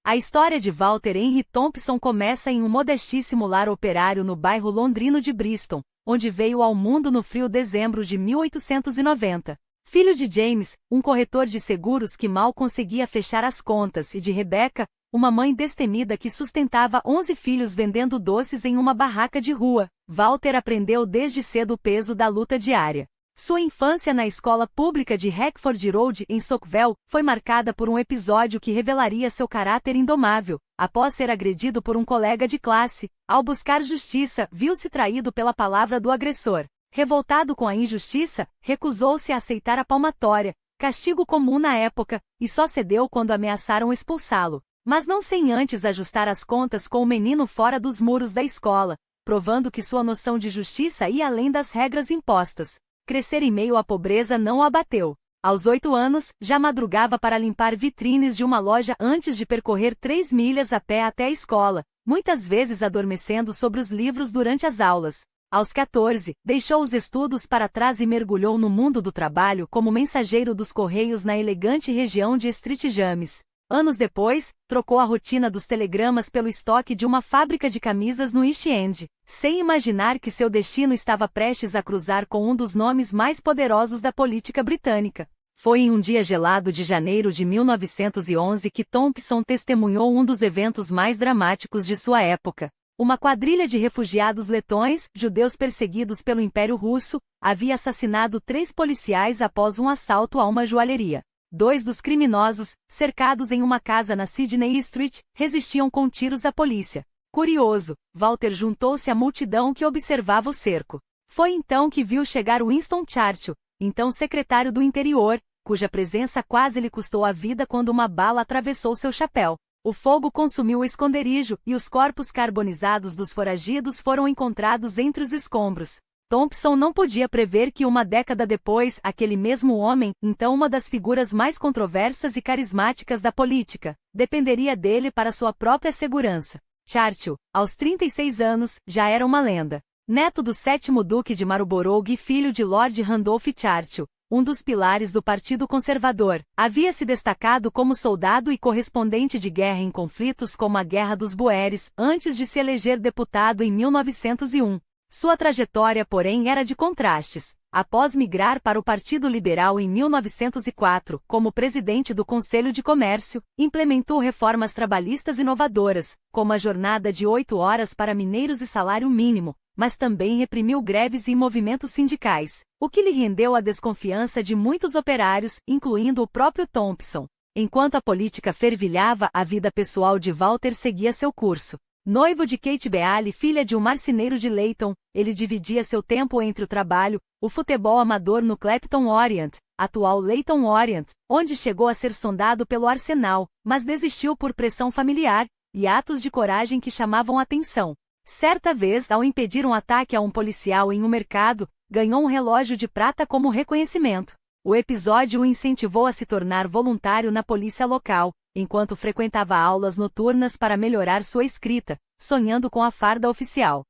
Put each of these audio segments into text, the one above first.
A história de Walter Henry Thompson começa em um modestíssimo lar operário no bairro londrino de Bristol, onde veio ao mundo no frio dezembro de 1890. Filho de James, um corretor de seguros que mal conseguia fechar as contas, e de Rebecca, uma mãe destemida que sustentava 11 filhos vendendo doces em uma barraca de rua, Walter aprendeu desde cedo o peso da luta diária. Sua infância na escola pública de Hackford Road, em Sockville, foi marcada por um episódio que revelaria seu caráter indomável. Após ser agredido por um colega de classe, ao buscar justiça, viu-se traído pela palavra do agressor. Revoltado com a injustiça, recusou-se a aceitar a palmatória, castigo comum na época, e só cedeu quando ameaçaram expulsá-lo. Mas não sem antes ajustar as contas com o menino fora dos muros da escola, provando que sua noção de justiça ia além das regras impostas. Crescer em meio à pobreza não o abateu. Aos 8 anos, já madrugava para limpar vitrines de uma loja antes de percorrer 3 milhas a pé até a escola, muitas vezes adormecendo sobre os livros durante as aulas. Aos 14, deixou os estudos para trás e mergulhou no mundo do trabalho como mensageiro dos correios na elegante região de Street James. Anos depois, trocou a rotina dos telegramas pelo estoque de uma fábrica de camisas no East End, sem imaginar que seu destino estava prestes a cruzar com um dos nomes mais poderosos da política britânica. Foi em um dia gelado de janeiro de 1911 que Thompson testemunhou um dos eventos mais dramáticos de sua época. Uma quadrilha de refugiados letões, judeus perseguidos pelo Império Russo, havia assassinado 3 policiais após um assalto a uma joalheria. 2 dos criminosos, cercados em uma casa na Sydney Street, resistiam com tiros à polícia. Curioso, Walter juntou-se à multidão que observava o cerco. Foi então que viu chegar Winston Churchill, então secretário do Interior, cuja presença quase lhe custou a vida quando uma bala atravessou seu chapéu. O fogo consumiu o esconderijo, e os corpos carbonizados dos foragidos foram encontrados entre os escombros. Thompson não podia prever que uma década depois, aquele mesmo homem, então uma das figuras mais controversas e carismáticas da política, dependeria dele para sua própria segurança. Churchill, aos 36 anos, já era uma lenda. Neto do 7º Duque de Marlborough e filho de Lord Randolph Churchill, um dos pilares do Partido Conservador, havia se destacado como soldado e correspondente de guerra em conflitos como a Guerra dos Boeres, antes de se eleger deputado em 1901. Sua trajetória, porém, era de contrastes. Após migrar para o Partido Liberal em 1904, como presidente do Conselho de Comércio, implementou reformas trabalhistas inovadoras, como a jornada de 8 horas para mineiros e salário mínimo, mas também reprimiu greves e movimentos sindicais, o que lhe rendeu a desconfiança de muitos operários, incluindo o próprio Thompson. Enquanto a política fervilhava, a vida pessoal de Walter seguia seu curso. Noivo de Kate Beale, filha de um marceneiro de Leyton, ele dividia seu tempo entre o trabalho, o futebol amador no Clapton Orient, atual Leyton Orient, onde chegou a ser sondado pelo Arsenal, mas desistiu por pressão familiar, e atos de coragem que chamavam atenção. Certa vez, ao impedir um ataque a um policial em um mercado, ganhou um relógio de prata como reconhecimento. O episódio o incentivou a se tornar voluntário na polícia local, enquanto frequentava aulas noturnas para melhorar sua escrita, sonhando com a farda oficial.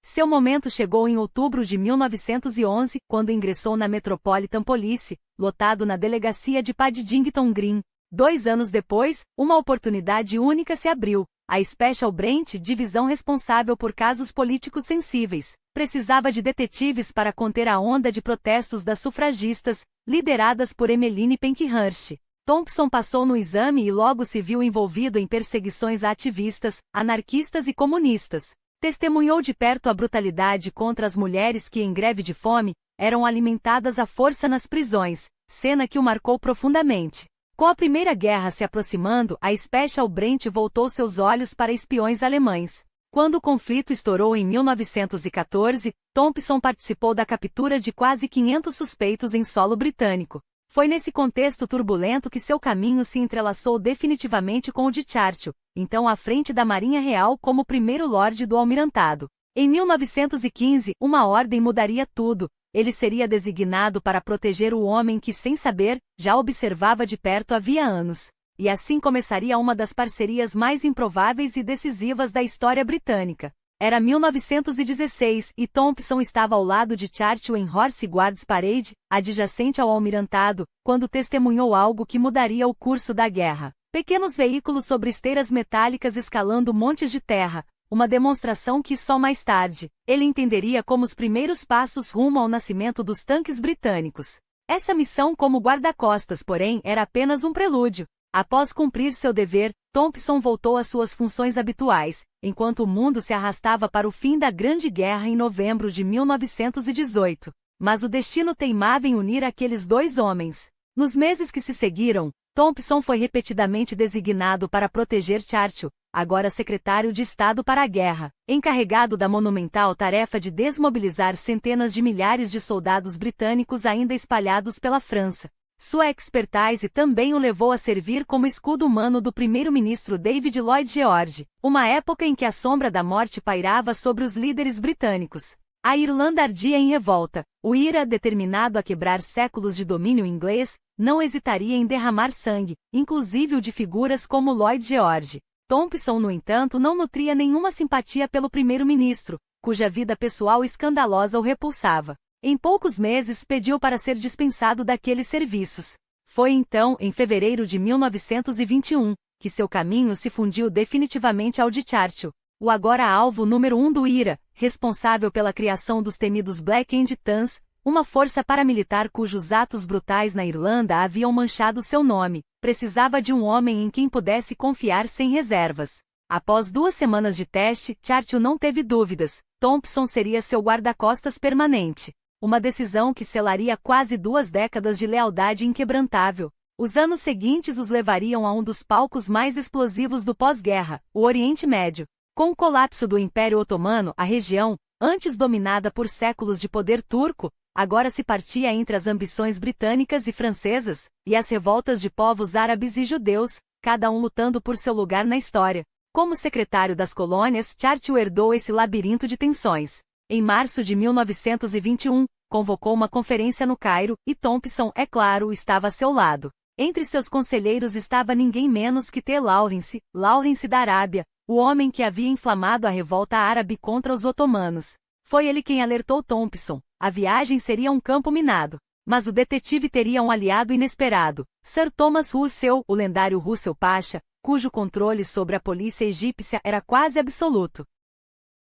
Seu momento chegou em outubro de 1911, quando ingressou na Metropolitan Police, lotado na delegacia de Paddington Green. 2 anos depois, uma oportunidade única se abriu. A Special Branch, divisão responsável por casos políticos sensíveis, precisava de detetives para conter a onda de protestos das sufragistas, lideradas por Emmeline Pankhurst. Thompson passou no exame e logo se viu envolvido em perseguições a ativistas, anarquistas e comunistas. Testemunhou de perto a brutalidade contra as mulheres que, em greve de fome, eram alimentadas à força nas prisões, cena que o marcou profundamente. Com a Primeira Guerra se aproximando, a Special Branch voltou seus olhos para espiões alemães. Quando o conflito estourou em 1914, Thompson participou da captura de quase 500 suspeitos em solo britânico. Foi nesse contexto turbulento que seu caminho se entrelaçou definitivamente com o de Churchill, então à frente da Marinha Real como primeiro Lorde do Almirantado. Em 1915, uma ordem mudaria tudo. Ele seria designado para proteger o homem que, sem saber, já observava de perto havia anos. E assim começaria uma das parcerias mais improváveis e decisivas da história britânica. Era 1916 e Thompson estava ao lado de Churchill em Horse Guards Parade, adjacente ao Almirantado, quando testemunhou algo que mudaria o curso da guerra. Pequenos veículos sobre esteiras metálicas escalando montes de terra, uma demonstração que só mais tarde ele entenderia como os primeiros passos rumo ao nascimento dos tanques britânicos. Essa missão como guarda-costas, porém, era apenas um prelúdio. Após cumprir seu dever, Thompson voltou às suas funções habituais, enquanto o mundo se arrastava para o fim da Grande Guerra em novembro de 1918. Mas o destino teimava em unir aqueles dois homens. Nos meses que se seguiram, Thompson foi repetidamente designado para proteger Churchill, agora secretário de Estado para a Guerra, encarregado da monumental tarefa de desmobilizar centenas de milhares de soldados britânicos ainda espalhados pela França. Sua expertise também o levou a servir como escudo humano do primeiro-ministro David Lloyd George, uma época em que a sombra da morte pairava sobre os líderes britânicos. A Irlanda ardia em revolta. O IRA, determinado a quebrar séculos de domínio inglês, não hesitaria em derramar sangue, inclusive o de figuras como Lloyd George. Thompson, no entanto, não nutria nenhuma simpatia pelo primeiro-ministro, cuja vida pessoal escandalosa o repulsava. Em poucos meses pediu para ser dispensado daqueles serviços. Foi então, em fevereiro de 1921, que seu caminho se fundiu definitivamente ao de Churchill, o agora alvo número 1 do IRA, responsável pela criação dos temidos Black and Tans, uma força paramilitar cujos atos brutais na Irlanda haviam manchado seu nome, precisava de um homem em quem pudesse confiar sem reservas. Após 2 semanas de teste, Churchill não teve dúvidas, Thompson seria seu guarda-costas permanente. Uma decisão que selaria quase 2 décadas de lealdade inquebrantável. Os anos seguintes os levariam a um dos palcos mais explosivos do pós-guerra, o Oriente Médio. Com o colapso do Império Otomano, a região, antes dominada por séculos de poder turco, agora se partia entre as ambições britânicas e francesas, e as revoltas de povos árabes e judeus, cada um lutando por seu lugar na história. Como secretário das colônias, Churchill herdou esse labirinto de tensões. Em março de 1921, convocou uma conferência no Cairo, e Thompson, é claro, estava a seu lado. Entre seus conselheiros estava ninguém menos que T. Lawrence da Arábia, o homem que havia inflamado a revolta árabe contra os otomanos. Foi ele quem alertou Thompson. A viagem seria um campo minado. Mas o detetive teria um aliado inesperado, Sir Thomas Russell, o lendário Russell Pasha, cujo controle sobre a polícia egípcia era quase absoluto.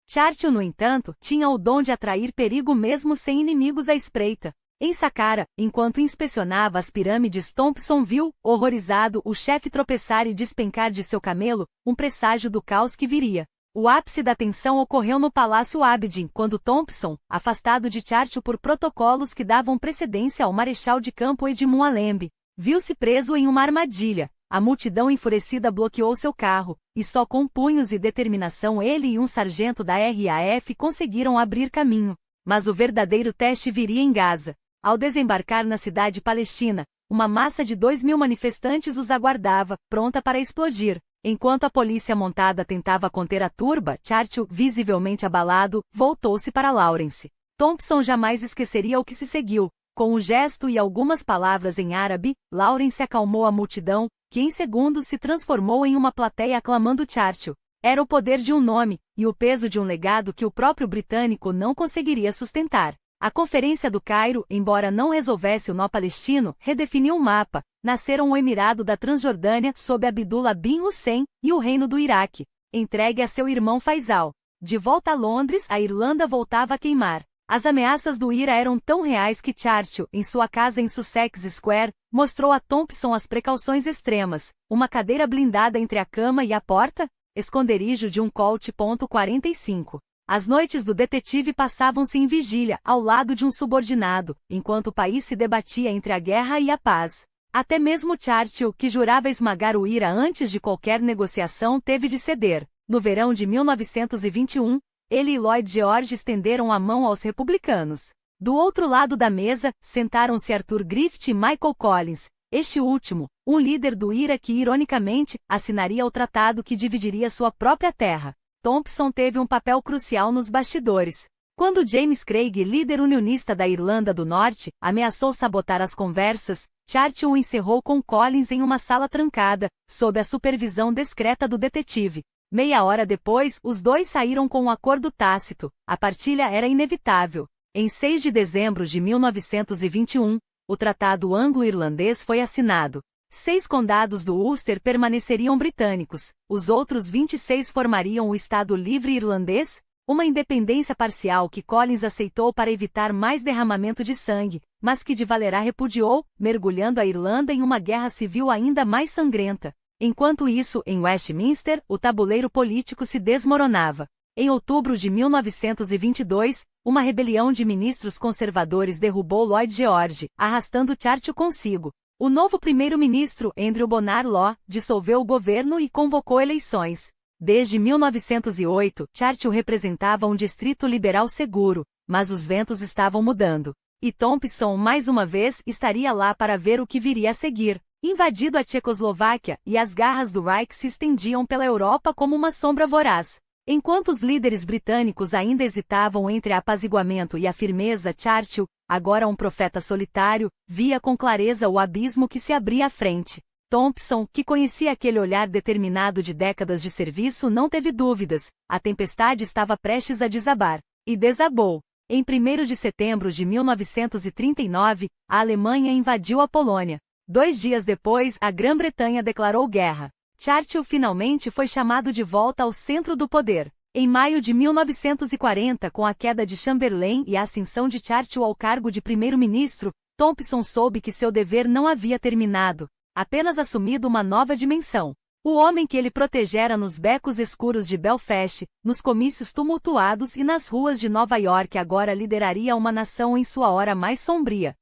Churchill, no entanto, tinha o dom de atrair perigo mesmo sem inimigos à espreita. Em Saqqara, enquanto inspecionava as pirâmides, Thompson viu, horrorizado, o chefe tropeçar e despencar de seu camelo, um presságio do caos que viria. O ápice da tensão ocorreu no Palácio Aberdeen, quando Thompson, afastado de Churchill por protocolos que davam precedência ao marechal de campo Edmund Allenby, viu-se preso em uma armadilha. A multidão enfurecida bloqueou seu carro, e só com punhos e determinação ele e um sargento da RAF conseguiram abrir caminho. Mas o verdadeiro teste viria em Gaza. Ao desembarcar na cidade palestina, uma massa de 2.000 manifestantes os aguardava, pronta para explodir. Enquanto a polícia montada tentava conter a turba, Churchill, visivelmente abalado, voltou-se para Lawrence. Thompson jamais esqueceria o que se seguiu. Com um gesto e algumas palavras em árabe, Lawrence acalmou a multidão, que em segundos se transformou em uma plateia aclamando Churchill. Era o poder de um nome, e o peso de um legado que o próprio britânico não conseguiria sustentar. A Conferência do Cairo, embora não resolvesse o nó palestino, redefiniu um mapa. Nasceram o Emirado da Transjordânia sob Abdullah bin Hussein e o Reino do Iraque, entregue a seu irmão Faisal. De volta a Londres, a Irlanda voltava a queimar. As ameaças do IRA eram tão reais que Churchill, em sua casa em Sussex Square, mostrou a Thompson as precauções extremas: uma cadeira blindada entre a cama e a porta, esconderijo de um Colt .45. As noites do detetive passavam-se em vigília, ao lado de um subordinado, enquanto o país se debatia entre a guerra e a paz. Até mesmo Churchill, que jurava esmagar o IRA antes de qualquer negociação, teve de ceder. No verão de 1921, ele e Lloyd George estenderam a mão aos republicanos. Do outro lado da mesa, sentaram-se Arthur Griffith e Michael Collins, este último, um líder do IRA que, ironicamente, assinaria o tratado que dividiria sua própria terra. Thompson teve um papel crucial nos bastidores. Quando James Craig, líder unionista da Irlanda do Norte, ameaçou sabotar as conversas, Churchill o encerrou com Collins em uma sala trancada, sob a supervisão discreta do detetive. Meia hora depois, os dois saíram com um acordo tácito. A partilha era inevitável. Em 6 de dezembro de 1921, o Tratado Anglo-Irlandês foi assinado. 6 condados do Ulster permaneceriam britânicos, os outros 26 formariam o Estado Livre Irlandês, uma independência parcial que Collins aceitou para evitar mais derramamento de sangue, mas que de Valera repudiou, mergulhando a Irlanda em uma guerra civil ainda mais sangrenta. Enquanto isso, em Westminster, o tabuleiro político se desmoronava. Em outubro de 1922, uma rebelião de ministros conservadores derrubou Lloyd George, arrastando Churchill consigo. O novo primeiro-ministro, Andrew Bonar Law, dissolveu o governo e convocou eleições. Desde 1908, Churchill representava um distrito liberal seguro, mas os ventos estavam mudando. E Thompson, mais uma vez, estaria lá para ver o que viria a seguir. Invadido a Tchecoslováquia, e as garras do Reich se estendiam pela Europa como uma sombra voraz. Enquanto os líderes britânicos ainda hesitavam entre apaziguamento e a firmeza, Churchill, agora um profeta solitário, via com clareza o abismo que se abria à frente. Thompson, que conhecia aquele olhar determinado de décadas de serviço, não teve dúvidas, a tempestade estava prestes a desabar. E desabou. Em 1º de setembro de 1939, a Alemanha invadiu a Polônia. 2 dias depois, a Grã-Bretanha declarou guerra. Churchill finalmente foi chamado de volta ao centro do poder. Em maio de 1940, com a queda de Chamberlain e a ascensão de Churchill ao cargo de primeiro-ministro, Thompson soube que seu dever não havia terminado, apenas assumido uma nova dimensão. O homem que ele protegera nos becos escuros de Belfast, nos comícios tumultuados e nas ruas de Nova York agora lideraria uma nação em sua hora mais sombria.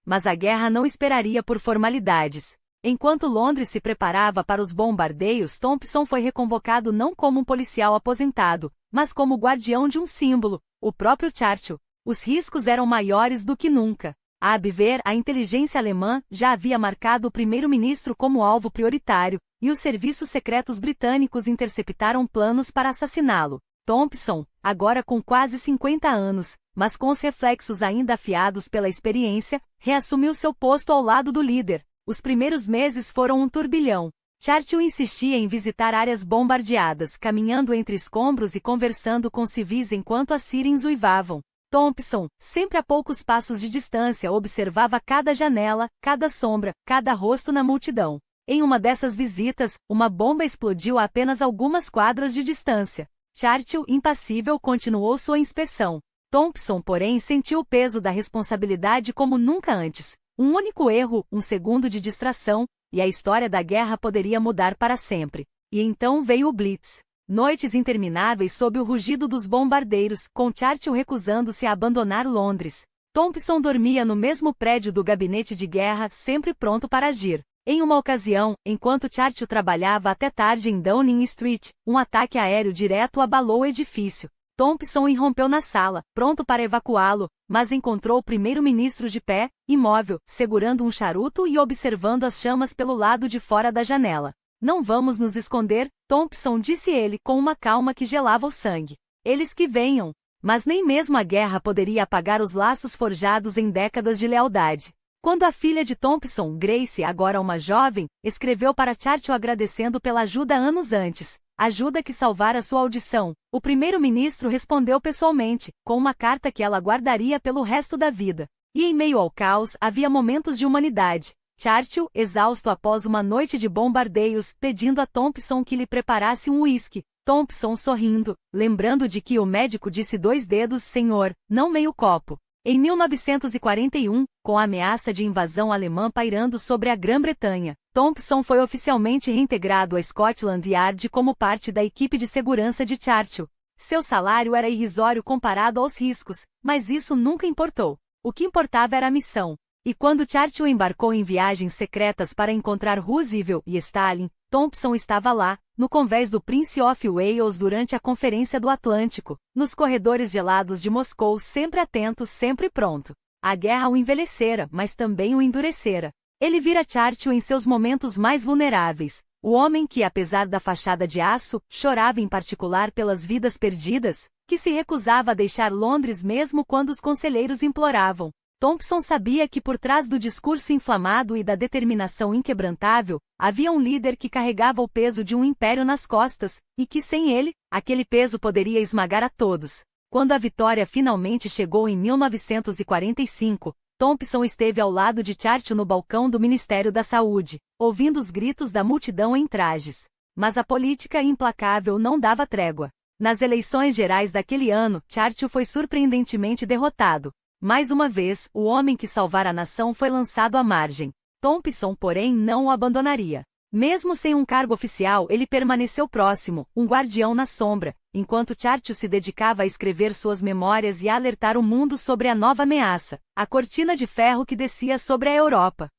Mas a guerra não esperaria por formalidades. Enquanto Londres se preparava para os bombardeios, Thompson foi reconvocado não como um policial aposentado, mas como guardião de um símbolo, o próprio Churchill. Os riscos eram maiores do que nunca. A ver, a inteligência alemã já havia marcado o primeiro-ministro como alvo prioritário, e os serviços secretos britânicos interceptaram planos para assassiná-lo. Thompson, agora com quase 50 anos, mas com os reflexos ainda afiados pela experiência, reassumiu seu posto ao lado do líder. Os primeiros meses foram um turbilhão. Churchill insistia em visitar áreas bombardeadas, caminhando entre escombros e conversando com civis enquanto as sirens uivavam. Thompson, sempre a poucos passos de distância, observava cada janela, cada sombra, cada rosto na multidão. Em uma dessas visitas, uma bomba explodiu a apenas algumas quadras de distância. Churchill, impassível, continuou sua inspeção. Thompson, porém, sentiu o peso da responsabilidade como nunca antes. Um único erro, um segundo de distração, e a história da guerra poderia mudar para sempre. E então veio o Blitz. Noites intermináveis sob o rugido dos bombardeiros, com Churchill recusando-se a abandonar Londres. Thompson dormia no mesmo prédio do gabinete de guerra, sempre pronto para agir. Em uma ocasião, enquanto Churchill trabalhava até tarde em Downing Street, um ataque aéreo direto abalou o edifício. Thompson irrompeu na sala, pronto para evacuá-lo, mas encontrou o primeiro-ministro de pé, imóvel, segurando um charuto e observando as chamas pelo lado de fora da janela. Não vamos nos esconder, Thompson, disse ele com uma calma que gelava o sangue. Eles que venham. Mas nem mesmo a guerra poderia apagar os laços forjados em décadas de lealdade. Quando a filha de Thompson, Grace, agora uma jovem, escreveu para Churchill agradecendo pela ajuda anos antes, ajuda que salvara sua audição, o primeiro-ministro respondeu pessoalmente, com uma carta que ela guardaria pelo resto da vida. E em meio ao caos, havia momentos de humanidade. Churchill, exausto após uma noite de bombardeios, pedindo a Thompson que lhe preparasse um uísque. Thompson sorrindo, lembrando de que o médico disse 2 dedos, senhor, não meio copo. Em 1941, com a ameaça de invasão alemã pairando sobre a Grã-Bretanha, Thompson foi oficialmente reintegrado a Scotland Yard como parte da equipe de segurança de Churchill. Seu salário era irrisório comparado aos riscos, mas isso nunca importou. O que importava era a missão. E quando Churchill embarcou em viagens secretas para encontrar Roosevelt e Stalin, Thompson estava lá, no convés do Prince of Wales durante a Conferência do Atlântico, nos corredores gelados de Moscou, sempre atento, sempre pronto. A guerra o envelhecera, mas também o endurecera. Ele vira Churchill em seus momentos mais vulneráveis, o homem que, apesar da fachada de aço, chorava em particular pelas vidas perdidas, que se recusava a deixar Londres mesmo quando os conselheiros imploravam. Thompson sabia que por trás do discurso inflamado e da determinação inquebrantável, havia um líder que carregava o peso de um império nas costas, e que sem ele, aquele peso poderia esmagar a todos. Quando a vitória finalmente chegou em 1945, Thompson esteve ao lado de Churchill no balcão do Ministério da Saúde, ouvindo os gritos da multidão em trajes. Mas a política implacável não dava trégua. Nas eleições gerais daquele ano, Churchill foi surpreendentemente derrotado. Mais uma vez, o homem que salvara a nação foi lançado à margem. Thompson, porém, não o abandonaria. Mesmo sem um cargo oficial, ele permaneceu próximo, um guardião na sombra, enquanto Churchill se dedicava a escrever suas memórias e a alertar o mundo sobre a nova ameaça, a cortina de ferro que descia sobre a Europa.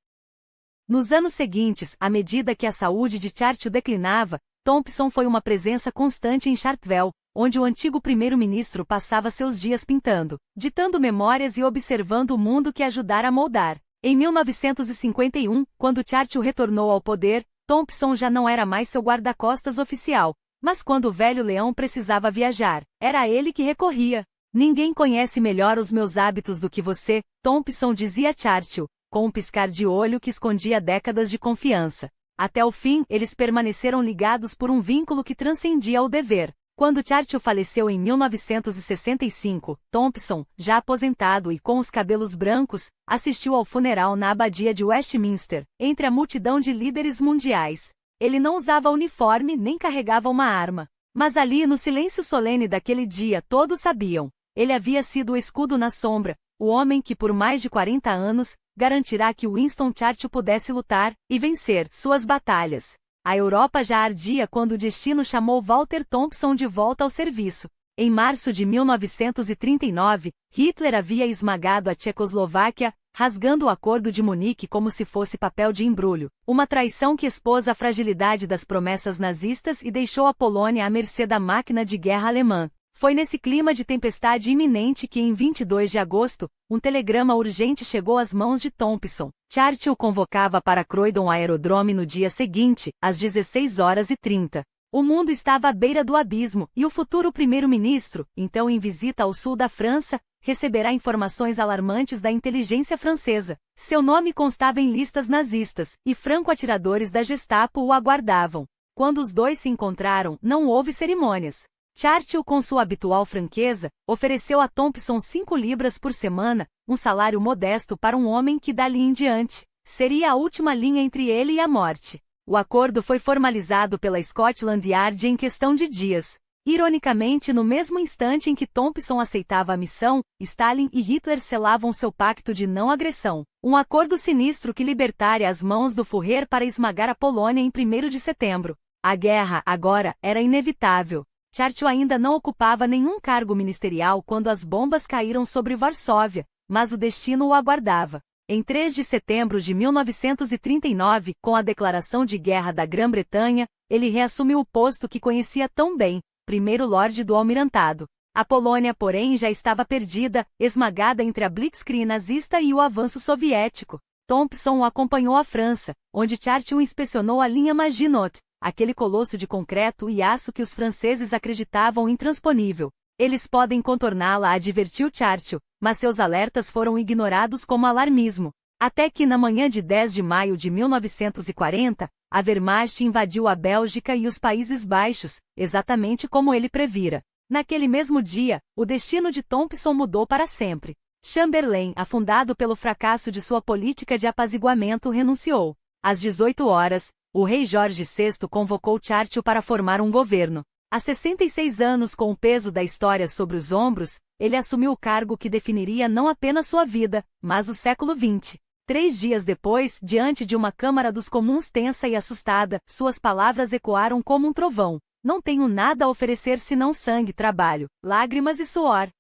Nos anos seguintes, à medida que a saúde de Churchill declinava, Thompson foi uma presença constante em Chartwell, onde o antigo primeiro-ministro passava seus dias pintando, ditando memórias e observando o mundo que ajudara a moldar. Em 1951, quando Churchill retornou ao poder, Thompson já não era mais seu guarda-costas oficial, mas quando o velho leão precisava viajar, era a ele que recorria. Ninguém conhece melhor os meus hábitos do que você, Thompson dizia a Churchill, com um piscar de olho que escondia décadas de confiança. Até o fim, eles permaneceram ligados por um vínculo que transcendia o dever. Quando Churchill faleceu em 1965, Thompson, já aposentado e com os cabelos brancos, assistiu ao funeral na abadia de Westminster, entre a multidão de líderes mundiais. Ele não usava uniforme nem carregava uma arma. Mas ali, no silêncio solene daquele dia, todos sabiam. Ele havia sido o escudo na sombra, o homem que por mais de 40 anos, garantirá que Winston Churchill pudesse lutar e vencer suas batalhas. A Europa já ardia quando o destino chamou Walter Thompson de volta ao serviço. Em março de 1939, Hitler havia esmagado a Tchecoslováquia, rasgando o Acordo de Munique como se fosse papel de embrulho, uma traição que expôs a fragilidade das promessas nazistas e deixou a Polônia à mercê da máquina de guerra alemã. Foi nesse clima de tempestade iminente que em 22 de agosto, um telegrama urgente chegou às mãos de Thompson. Churchill convocava para Croydon Aerodrome no dia seguinte, às 16h30. O mundo estava à beira do abismo, e o futuro primeiro-ministro, então em visita ao sul da França, receberá informações alarmantes da inteligência francesa. Seu nome constava em listas nazistas, e franco-atiradores da Gestapo o aguardavam. Quando os dois se encontraram, não houve cerimônias. Churchill, com sua habitual franqueza, ofereceu a Thompson 5 libras por semana, um salário modesto para um homem que dali em diante seria a última linha entre ele e a morte. O acordo foi formalizado pela Scotland Yard em questão de dias. Ironicamente, no mesmo instante em que Thompson aceitava a missão, Stalin e Hitler selavam seu pacto de não agressão, um acordo sinistro que libertaria as mãos do Führer para esmagar a Polônia em 1º de setembro. A guerra, agora, era inevitável. Churchill ainda não ocupava nenhum cargo ministerial quando as bombas caíram sobre Varsóvia, mas o destino o aguardava. Em 3 de setembro de 1939, com a declaração de guerra da Grã-Bretanha, ele reassumiu o posto que conhecia tão bem, primeiro-lorde do Almirantado. A Polônia, porém, já estava perdida, esmagada entre a Blitzkrieg nazista e o avanço soviético. Thompson o acompanhou à França, onde Churchill inspecionou a linha Maginot, aquele colosso de concreto e aço que os franceses acreditavam intransponível. Eles podem contorná-la, advertiu Churchill, mas seus alertas foram ignorados como alarmismo. Até que na manhã de 10 de maio de 1940, a Wehrmacht invadiu a Bélgica e os Países Baixos, exatamente como ele previra. Naquele mesmo dia, o destino de Thompson mudou para sempre. Chamberlain, afundado pelo fracasso de sua política de apaziguamento, renunciou. Às 18 horas, o rei Jorge VI convocou Churchill para formar um governo. Há 66 anos, com o peso da história sobre os ombros, ele assumiu o cargo que definiria não apenas sua vida, mas o século XX. 3 dias depois, diante de uma Câmara dos Comuns tensa e assustada, suas palavras ecoaram como um trovão. Não tenho nada a oferecer senão sangue, trabalho, lágrimas e suor.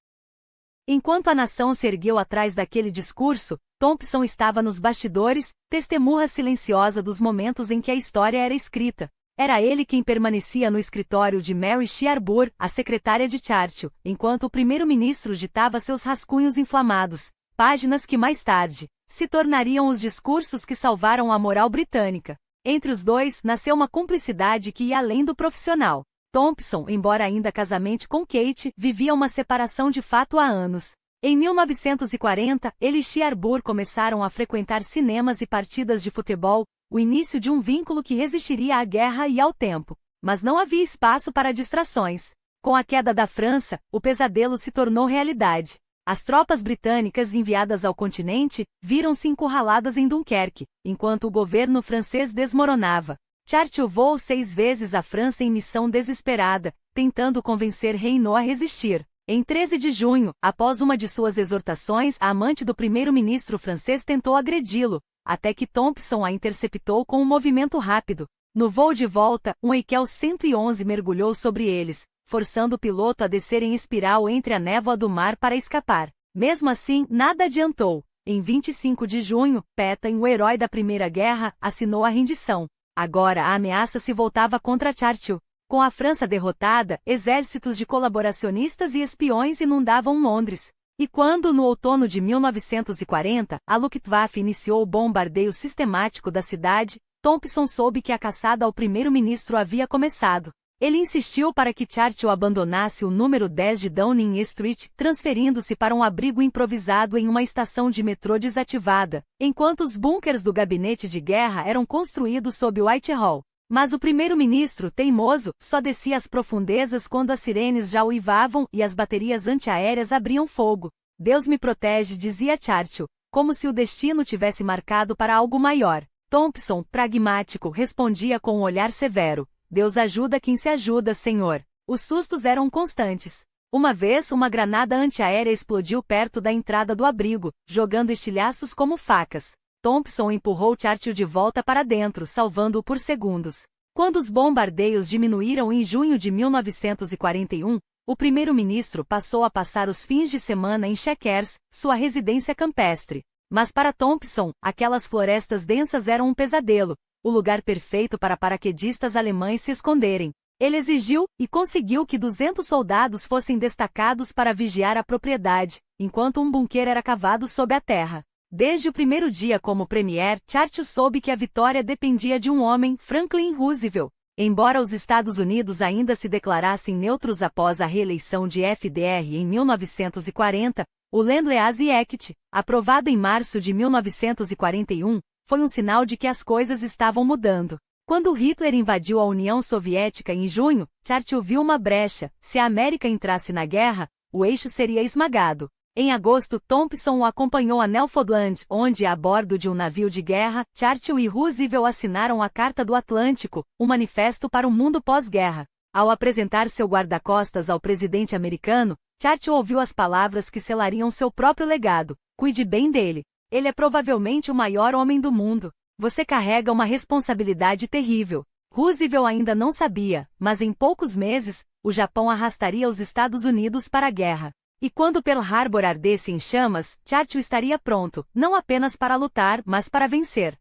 Enquanto a nação se ergueu atrás daquele discurso, Thompson estava nos bastidores, testemunha silenciosa dos momentos em que a história era escrita. Era ele quem permanecia no escritório de Mary Shearburn, a secretária de Churchill, enquanto o primeiro-ministro ditava seus rascunhos inflamados, páginas que mais tarde se tornariam os discursos que salvaram a moral britânica. Entre os dois, nasceu uma cumplicidade que ia além do profissional. Thompson, embora ainda casamente com Kate, vivia uma separação de fato há anos. Em 1940, ele e Shearburn começaram a frequentar cinemas e partidas de futebol, o início de um vínculo que resistiria à guerra e ao tempo. Mas não havia espaço para distrações. Com a queda da França, o pesadelo se tornou realidade. As tropas britânicas enviadas ao continente viram-se encurraladas em Dunkerque, enquanto o governo francês desmoronava. Churchill voou 6 vezes a França em missão desesperada, tentando convencer Reynaud a resistir. Em 13 de junho, após uma de suas exortações, a amante do primeiro-ministro francês tentou agredi-lo, até que Thompson a interceptou com um movimento rápido. No voo de volta, um Eikel 111 mergulhou sobre eles, forçando o piloto a descer em espiral entre a névoa do mar para escapar. Mesmo assim, nada adiantou. Em 25 de junho, Pétain, o herói da Primeira Guerra, assinou a rendição. Agora a ameaça se voltava contra Churchill. Com a França derrotada, exércitos de colaboracionistas e espiões inundavam Londres. E quando, no outono de 1940, a Luftwaffe iniciou o bombardeio sistemático da cidade, Thompson soube que a caçada ao primeiro-ministro havia começado. Ele insistiu para que Churchill abandonasse o número 10 de Downing Street, transferindo-se para um abrigo improvisado em uma estação de metrô desativada, enquanto os bunkers do gabinete de guerra eram construídos sob Whitehall. Mas o primeiro-ministro, teimoso, só descia às profundezas quando as sirenes já uivavam e as baterias antiaéreas abriam fogo. Deus me protege, dizia Churchill, como se o destino tivesse marcado para algo maior. Thompson, pragmático, respondia com um olhar severo. Deus ajuda quem se ajuda, senhor. Os sustos eram constantes. Uma vez, uma granada antiaérea explodiu perto da entrada do abrigo, jogando estilhaços como facas. Thompson empurrou Churchill de volta para dentro, salvando-o por segundos. Quando os bombardeios diminuíram em junho de 1941, o primeiro-ministro passou a passar os fins de semana em Chequers, sua residência campestre. Mas para Thompson, aquelas florestas densas eram um pesadelo, o lugar perfeito para paraquedistas alemães se esconderem. Ele exigiu, e conseguiu que 200 soldados fossem destacados para vigiar a propriedade, enquanto um bunker era cavado sob a terra. Desde o primeiro dia como premier, Churchill soube que a vitória dependia de um homem, Franklin Roosevelt. Embora os Estados Unidos ainda se declarassem neutros após a reeleição de FDR em 1940, o Land-Lease Act, aprovado em março de 1941, foi um sinal de que as coisas estavam mudando. Quando Hitler invadiu a União Soviética em junho, Churchill viu uma brecha. Se a América entrasse na guerra, o eixo seria esmagado. Em agosto, Thompson o acompanhou a Newfoundland, onde, a bordo de um navio de guerra, Churchill e Roosevelt assinaram a Carta do Atlântico, um manifesto para o mundo pós-guerra. Ao apresentar seu guarda-costas ao presidente americano, Churchill ouviu as palavras que selariam seu próprio legado: cuide bem dele. Ele é provavelmente o maior homem do mundo. Você carrega uma responsabilidade terrível. Roosevelt ainda não sabia, mas em poucos meses, o Japão arrastaria os Estados Unidos para a guerra. E quando Pearl Harbor ardesse em chamas, Churchill estaria pronto, não apenas para lutar, mas para vencer.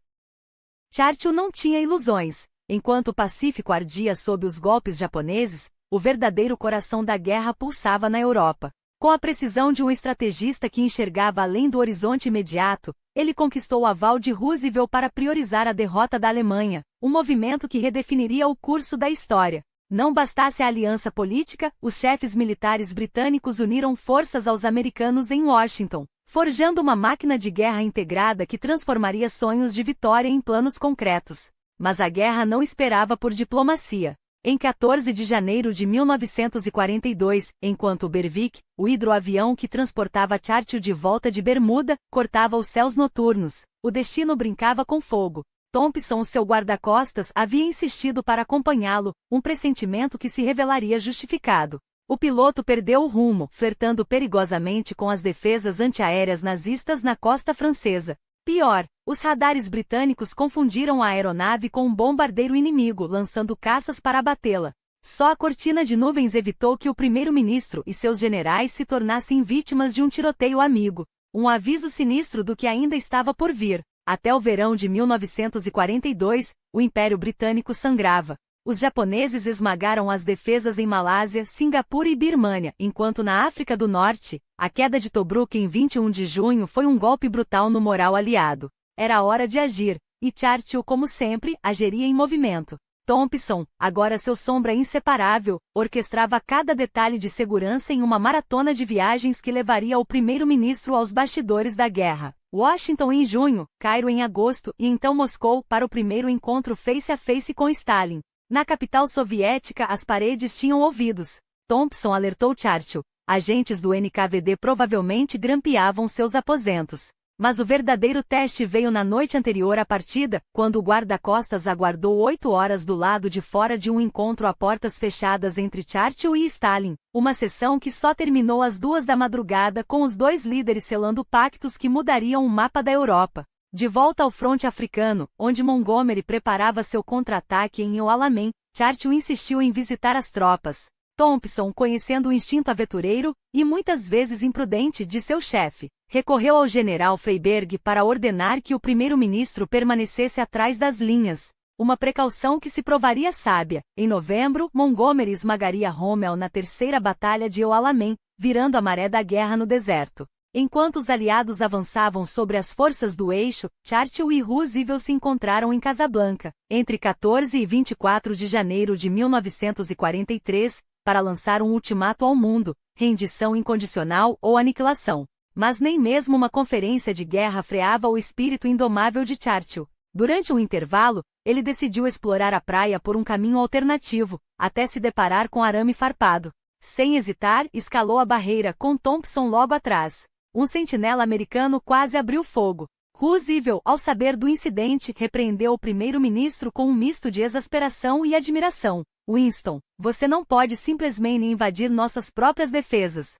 Churchill não tinha ilusões. Enquanto o Pacífico ardia sob os golpes japoneses, o verdadeiro coração da guerra pulsava na Europa. Com a precisão de um estrategista que enxergava além do horizonte imediato, ele conquistou o aval de Roosevelt para priorizar a derrota da Alemanha, um movimento que redefiniria o curso da história. Não bastasse a aliança política, os chefes militares britânicos uniram forças aos americanos em Washington, forjando uma máquina de guerra integrada que transformaria sonhos de vitória em planos concretos. Mas a guerra não esperava por diplomacia. Em 14 de janeiro de 1942, enquanto o Berwick, o hidroavião que transportava Churchill de volta de Bermuda, cortava os céus noturnos, o destino brincava com fogo. Thompson, seu guarda-costas, havia insistido para acompanhá-lo, um pressentimento que se revelaria justificado. O piloto perdeu o rumo, flertando perigosamente com as defesas antiaéreas nazistas na costa francesa. Pior, os radares britânicos confundiram a aeronave com um bombardeiro inimigo, lançando caças para abatê-la. Só a cortina de nuvens evitou que o primeiro-ministro e seus generais se tornassem vítimas de um tiroteio amigo. Um aviso sinistro do que ainda estava por vir. Até o verão de 1942, o Império Britânico sangrava. Os japoneses esmagaram as defesas em Malásia, Singapura e Birmânia, enquanto na África do Norte, a queda de Tobruk em 21 de junho foi um golpe brutal no moral aliado. Era hora de agir, e Churchill, como sempre, agiria em movimento. Thompson, agora seu sombra inseparável, orquestrava cada detalhe de segurança em uma maratona de viagens que levaria o primeiro-ministro aos bastidores da guerra. Washington em junho, Cairo em agosto e então Moscou para o primeiro encontro face a face com Stalin. Na capital soviética as paredes tinham ouvidos. Thompson alertou Churchill: Agentes do NKVD provavelmente grampeavam seus aposentos. Mas o verdadeiro teste veio na noite anterior à partida, quando o guarda-costas aguardou 8 horas do lado de fora de um encontro a portas fechadas entre Churchill e Stalin, uma sessão que só terminou às 2 da madrugada com os dois líderes selando pactos que mudariam o mapa da Europa. De volta ao fronte africano, onde Montgomery preparava seu contra-ataque em El Alamein, Churchill insistiu em visitar as tropas. Thompson, conhecendo o instinto aventureiro, e muitas vezes imprudente, de seu chefe, recorreu ao general Freyberg para ordenar que o primeiro-ministro permanecesse atrás das linhas. Uma precaução que se provaria sábia. Em novembro, Montgomery esmagaria Rommel na terceira batalha de El Alamein, virando a maré da guerra no deserto. Enquanto os aliados avançavam sobre as forças do eixo, Churchill e Roosevelt se encontraram em Casablanca, entre 14 e 24 de janeiro de 1943, para lançar um ultimato ao mundo, rendição incondicional ou aniquilação. Mas nem mesmo uma conferência de guerra freava o espírito indomável de Churchill. Durante um intervalo, ele decidiu explorar a praia por um caminho alternativo, até se deparar com arame farpado. Sem hesitar, escalou a barreira com Thompson logo atrás. Um sentinela americano quase abriu fogo. Roosevelt, ao saber do incidente, repreendeu o primeiro-ministro com um misto de exasperação e admiração. Winston, você não pode simplesmente invadir nossas próprias defesas.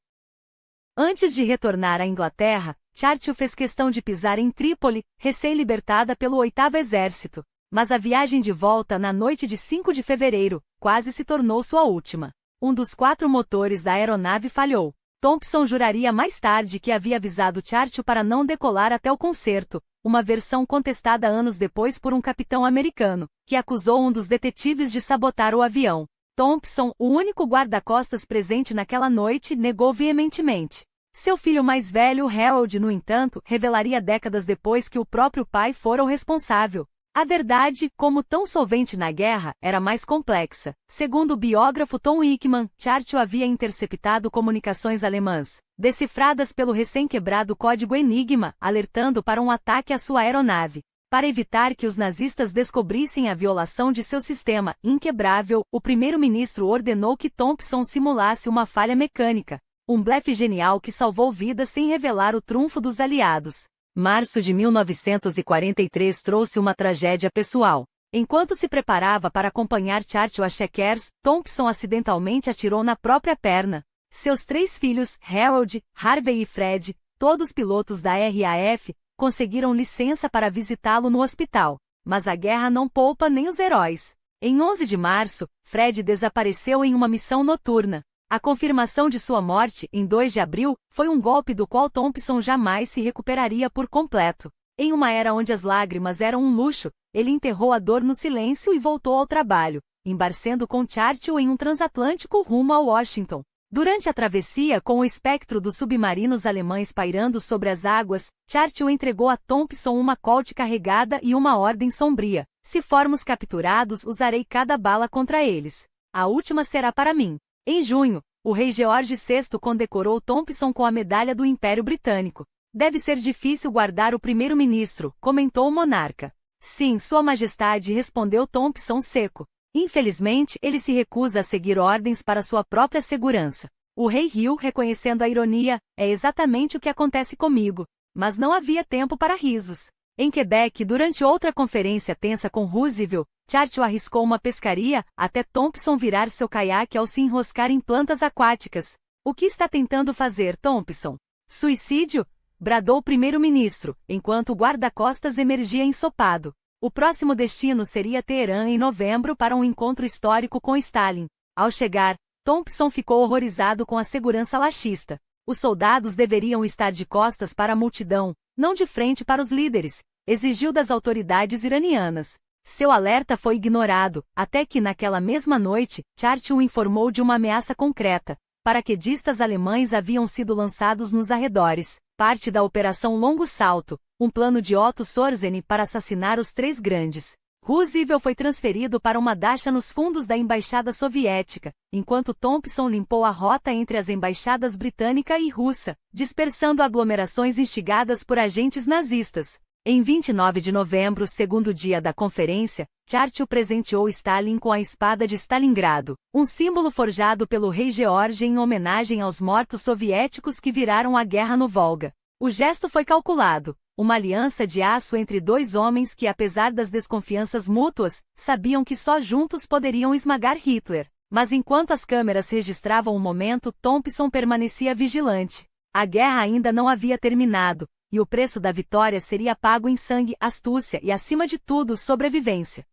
Antes de retornar à Inglaterra, Churchill fez questão de pisar em Trípoli, recém-libertada pelo 8º Exército. Mas a viagem de volta na noite de 5 de fevereiro, quase se tornou sua última. Um dos 4 motores da aeronave falhou. Thompson juraria mais tarde que havia avisado Churchill para não decolar até o concerto, uma versão contestada anos depois por um capitão americano, que acusou um dos detetives de sabotar o avião. Thompson, o único guarda-costas presente naquela noite, negou veementemente. Seu filho mais velho, Harold, no entanto, revelaria décadas depois que o próprio pai fora o responsável. A verdade, como tão solvente na guerra, era mais complexa. Segundo o biógrafo Tom Hickman, Churchill havia interceptado comunicações alemãs, decifradas pelo recém-quebrado código Enigma, alertando para um ataque à sua aeronave. Para evitar que os nazistas descobrissem a violação de seu sistema inquebrável, o primeiro-ministro ordenou que Thompson simulasse uma falha mecânica. Um blefe genial que salvou vidas sem revelar o trunfo dos aliados. Março de 1943 trouxe uma tragédia pessoal. Enquanto se preparava para acompanhar Churchill a Chequers, Thompson acidentalmente atirou na própria perna. Seus 3 filhos, Harold, Harvey e Fred, todos pilotos da RAF, conseguiram licença para visitá-lo no hospital. Mas a guerra não poupa nem os heróis. Em 11 de março, Fred desapareceu em uma missão noturna. A confirmação de sua morte, em 2 de abril, foi um golpe do qual Thompson jamais se recuperaria por completo. Em uma era onde as lágrimas eram um luxo, ele enterrou a dor no silêncio e voltou ao trabalho, embarcando com Churchill em um transatlântico rumo a Washington. Durante a travessia, com o espectro dos submarinos alemães pairando sobre as águas, Churchill entregou a Thompson uma Colt carregada e uma ordem sombria. Se formos capturados, usarei cada bala contra eles. A última será para mim. Em junho, o rei George VI condecorou Thompson com a Medalha do Império Britânico. Deve ser difícil guardar o primeiro-ministro, comentou o monarca. Sim, Sua Majestade, respondeu Thompson seco. Infelizmente, ele se recusa a seguir ordens para sua própria segurança. O rei riu, reconhecendo a ironia, é exatamente o que acontece comigo. Mas não havia tempo para risos. Em Quebec, durante outra conferência tensa com Roosevelt, Churchill arriscou uma pescaria, até Thompson virar seu caiaque ao se enroscar em plantas aquáticas. O que está tentando fazer, Thompson? Suicídio? Bradou o primeiro-ministro, enquanto o guarda-costas emergia ensopado. O próximo destino seria Teherã em novembro para um encontro histórico com Stalin. Ao chegar, Thompson ficou horrorizado com a segurança laxista. Os soldados deveriam estar de costas para a multidão, não de frente para os líderes, exigiu das autoridades iranianas. Seu alerta foi ignorado, até que naquela mesma noite, Churchill informou de uma ameaça concreta. Paraquedistas alemães haviam sido lançados nos arredores, parte da Operação Longo Salto, um plano de Otto Sorzeny para assassinar os 3 grandes. Roosevelt foi transferido para uma dacha nos fundos da Embaixada Soviética, enquanto Thompson limpou a rota entre as embaixadas britânica e russa, dispersando aglomerações instigadas por agentes nazistas. Em 29 de novembro, segundo dia da conferência, Churchill presenteou Stalin com a Espada de Stalingrado, um símbolo forjado pelo rei George em homenagem aos mortos soviéticos que viraram a guerra no Volga. O gesto foi calculado, uma aliança de aço entre dois homens que, apesar das desconfianças mútuas, sabiam que só juntos poderiam esmagar Hitler. Mas enquanto as câmeras registravam o momento, Thompson permanecia vigilante. A guerra ainda não havia terminado, e o preço da vitória seria pago em sangue, astúcia e, acima de tudo, sobrevivência.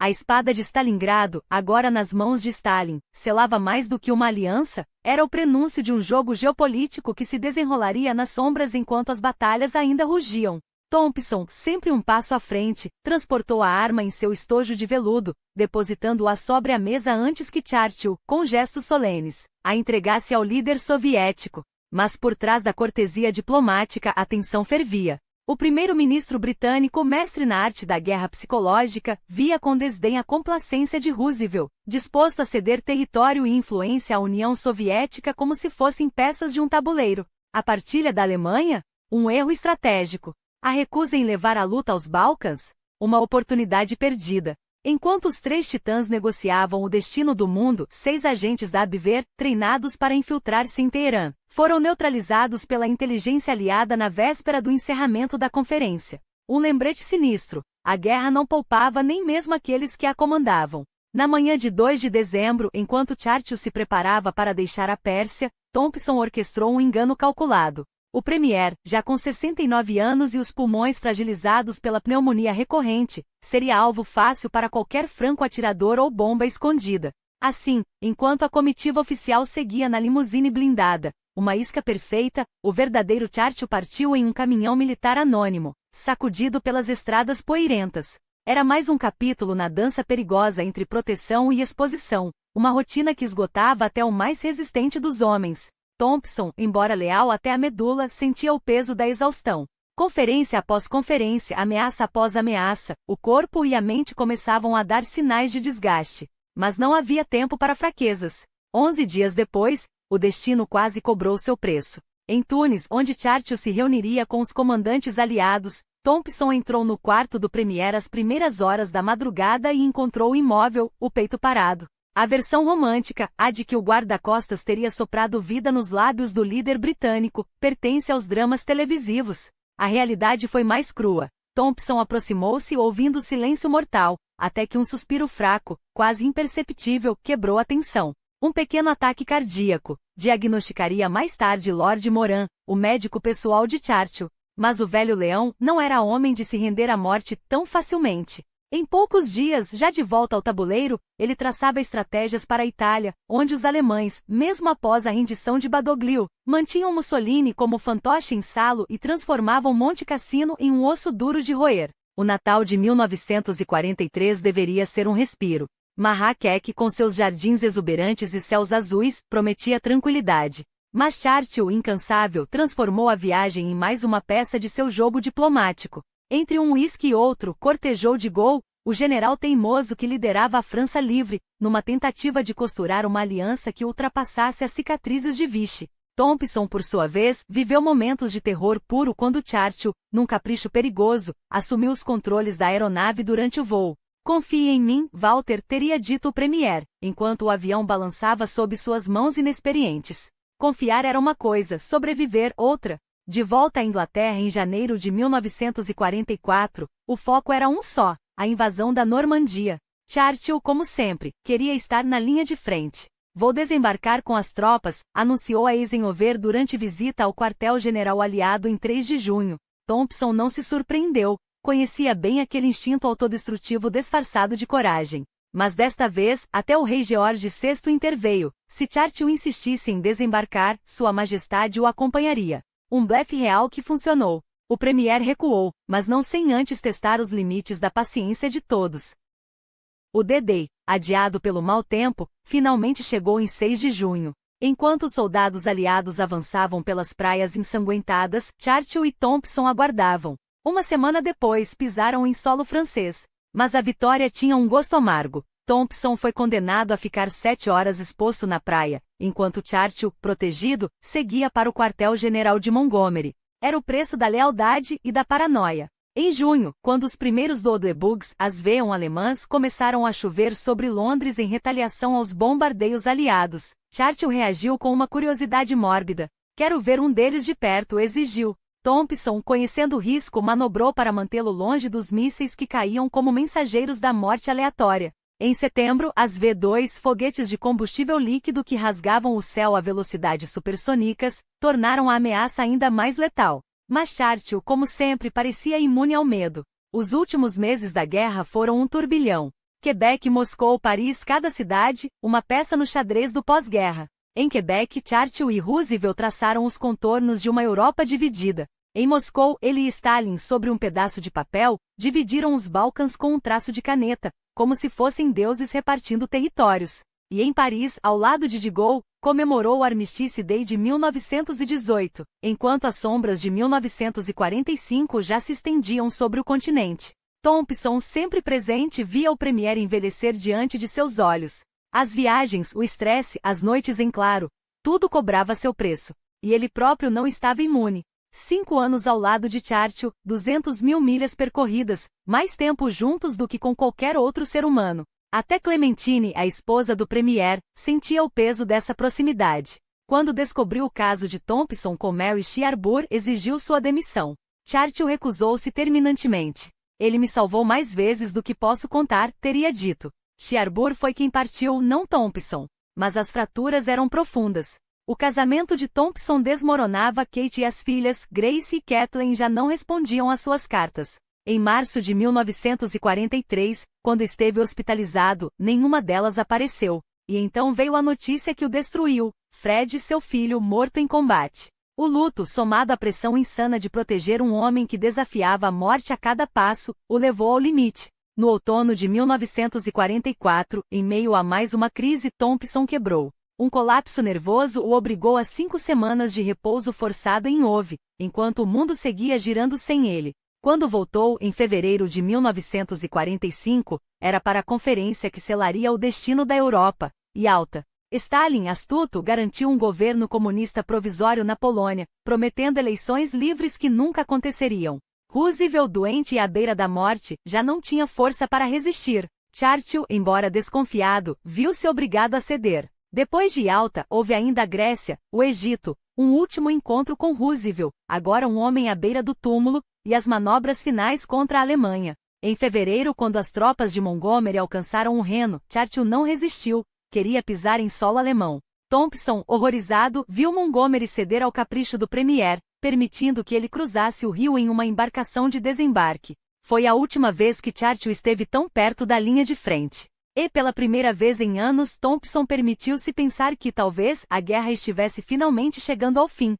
A Espada de Stalingrado, agora nas mãos de Stalin, selava mais do que uma aliança, era o prenúncio de um jogo geopolítico que se desenrolaria nas sombras enquanto as batalhas ainda rugiam. Thompson, sempre um passo à frente, transportou a arma em seu estojo de veludo, depositando-a sobre a mesa antes que Churchill, com gestos solenes, a entregasse ao líder soviético. Mas por trás da cortesia diplomática a tensão fervia. O primeiro-ministro britânico, mestre na arte da guerra psicológica, via com desdém a complacência de Roosevelt, disposto a ceder território e influência à União Soviética como se fossem peças de um tabuleiro. A partilha da Alemanha? Um erro estratégico. A recusa em levar a luta aos Balcãs? Uma oportunidade perdida. Enquanto os três titãs negociavam o destino do mundo, 6 agentes da Abwehr, treinados para infiltrar-se em Teherã, foram neutralizados pela inteligência aliada na véspera do encerramento da conferência. Um lembrete sinistro: a guerra não poupava nem mesmo aqueles que a comandavam. Na manhã de 2 de dezembro, enquanto Churchill se preparava para deixar a Pérsia, Thompson orquestrou um engano calculado. O premier, já com 69 anos e os pulmões fragilizados pela pneumonia recorrente, seria alvo fácil para qualquer franco-atirador ou bomba escondida. Assim, enquanto a comitiva oficial seguia na limusine blindada, uma isca perfeita, o verdadeiro Churchill partiu em um caminhão militar anônimo, sacudido pelas estradas poeirentas. Era mais um capítulo na dança perigosa entre proteção e exposição, uma rotina que esgotava até o mais resistente dos homens. Thompson, embora leal até a medula, sentia o peso da exaustão. Conferência após conferência, ameaça após ameaça, o corpo e a mente começavam a dar sinais de desgaste. Mas não havia tempo para fraquezas. 11 dias depois, o destino quase cobrou seu preço. Em Tunis, onde Churchill se reuniria com os comandantes aliados, Thompson entrou no quarto do premier às primeiras horas da madrugada e encontrou imóvel, o peito parado. A versão romântica, a de que o guarda-costas teria soprado vida nos lábios do líder britânico, pertence aos dramas televisivos. A realidade foi mais crua. Thompson aproximou-se ouvindo o silêncio mortal, até que um suspiro fraco, quase imperceptível, quebrou a tensão. Um pequeno ataque cardíaco, diagnosticaria mais tarde Lord Moran, o médico pessoal de Churchill. Mas o velho leão não era homem de se render à morte tão facilmente. Em poucos dias, já de volta ao tabuleiro, ele traçava estratégias para a Itália, onde os alemães, mesmo após a rendição de Badoglio, mantinham Mussolini como fantoche em Salo e transformavam Monte Cassino em um osso duro de roer. O Natal de 1943 deveria ser um respiro. Marrakech, com seus jardins exuberantes e céus azuis, prometia tranquilidade. Mas Churchill, incansável, transformou a viagem em mais uma peça de seu jogo diplomático. Entre um uísque e outro, cortejou de Gaulle, o general teimoso que liderava a França livre, numa tentativa de costurar uma aliança que ultrapassasse as cicatrizes de Vichy. Thompson, por sua vez, viveu momentos de terror puro quando Churchill, num capricho perigoso, assumiu os controles da aeronave durante o voo. "Confie em mim", Walter teria dito o premier, enquanto o avião balançava sob suas mãos inexperientes. Confiar era uma coisa, sobreviver outra. De volta à Inglaterra em janeiro de 1944, o foco era um só: a invasão da Normandia. Churchill, como sempre, queria estar na linha de frente. "Vou desembarcar com as tropas", anunciou a Eisenhower durante visita ao quartel-general aliado em 3 de junho. Thompson não se surpreendeu, conhecia bem aquele instinto autodestrutivo disfarçado de coragem. Mas desta vez, até o rei George VI interveio. Se Churchill insistisse em desembarcar, Sua Majestade o acompanharia. Um blefe real que funcionou. O premier recuou, mas não sem antes testar os limites da paciência de todos. O D-Day, adiado pelo mau tempo, finalmente chegou em 6 de junho. Enquanto os soldados aliados avançavam pelas praias ensanguentadas, Churchill e Thompson aguardavam. Uma semana depois, pisaram em solo francês. Mas a vitória tinha um gosto amargo. Thompson foi condenado a ficar 7 horas exposto na praia, enquanto Churchill, protegido, seguia para o quartel-general de Montgomery. Era o preço da lealdade e da paranoia. Em junho, quando os primeiros Dodebugs, as V1 alemãs, começaram a chover sobre Londres em retaliação aos bombardeios aliados, Churchill reagiu com uma curiosidade mórbida. Quero ver um deles de perto, exigiu. Thompson, conhecendo o risco, manobrou para mantê-lo longe dos mísseis que caíam como mensageiros da morte aleatória. Em setembro, as V2, foguetes de combustível líquido que rasgavam o céu a velocidades supersônicas, tornaram a ameaça ainda mais letal. Mas Churchill, como sempre, parecia imune ao medo. Os últimos meses da guerra foram um turbilhão. Quebec, Moscou, Paris, cada cidade, uma peça no xadrez do pós-guerra. Em Quebec, Churchill e Roosevelt traçaram os contornos de uma Europa dividida. Em Moscou, ele e Stalin, sobre um pedaço de papel, dividiram os Balcãs com um traço de caneta, como se fossem deuses repartindo territórios. E em Paris, ao lado de Gaulle, comemorou o Armistice Day de 1918, enquanto as sombras de 1945 já se estendiam sobre o continente. Thompson, sempre presente, via o Premier envelhecer diante de seus olhos. As viagens, o estresse, as noites em claro, tudo cobrava seu preço. E ele próprio não estava imune. 5 anos ao lado de Churchill, 200.000 milhas percorridas, mais tempo juntos do que com qualquer outro ser humano. Até Clementine, a esposa do Premier, sentia o peso dessa proximidade. Quando descobriu o caso de Thompson com Mary Shearbour, exigiu sua demissão. Churchill recusou-se terminantemente. Ele me salvou mais vezes do que posso contar, teria dito. Shearbour foi quem partiu, não Thompson. Mas as fraturas eram profundas. O casamento de Thompson desmoronava. Kate e as filhas, Grace e Kathleen, já não respondiam às suas cartas. Em março de 1943, quando esteve hospitalizado, nenhuma delas apareceu. E então veio a notícia que o destruiu: Fred, seu filho, morto em combate. O luto, somado à pressão insana de proteger um homem que desafiava a morte a cada passo, o levou ao limite. No outono de 1944, em meio a mais uma crise, Thompson quebrou. Um colapso nervoso o obrigou a 5 semanas de repouso forçado em Hove, enquanto o mundo seguia girando sem ele. Quando voltou, em fevereiro de 1945, era para a conferência que selaria o destino da Europa. Yalta. Stalin, astuto, garantiu um governo comunista provisório na Polônia, prometendo eleições livres que nunca aconteceriam. Roosevelt, doente e à beira da morte, já não tinha força para resistir. Churchill, embora desconfiado, viu-se obrigado a ceder. Depois de Yalta, houve ainda a Grécia, o Egito, um último encontro com Roosevelt, agora um homem à beira do túmulo, e as manobras finais contra a Alemanha. Em fevereiro, quando as tropas de Montgomery alcançaram o Reno, Churchill não resistiu, queria pisar em solo alemão. Thompson, horrorizado, viu Montgomery ceder ao capricho do Premier, permitindo que ele cruzasse o rio em uma embarcação de desembarque. Foi a última vez que Churchill esteve tão perto da linha de frente. E pela primeira vez em anos, Thompson permitiu-se pensar que talvez a guerra estivesse finalmente chegando ao fim.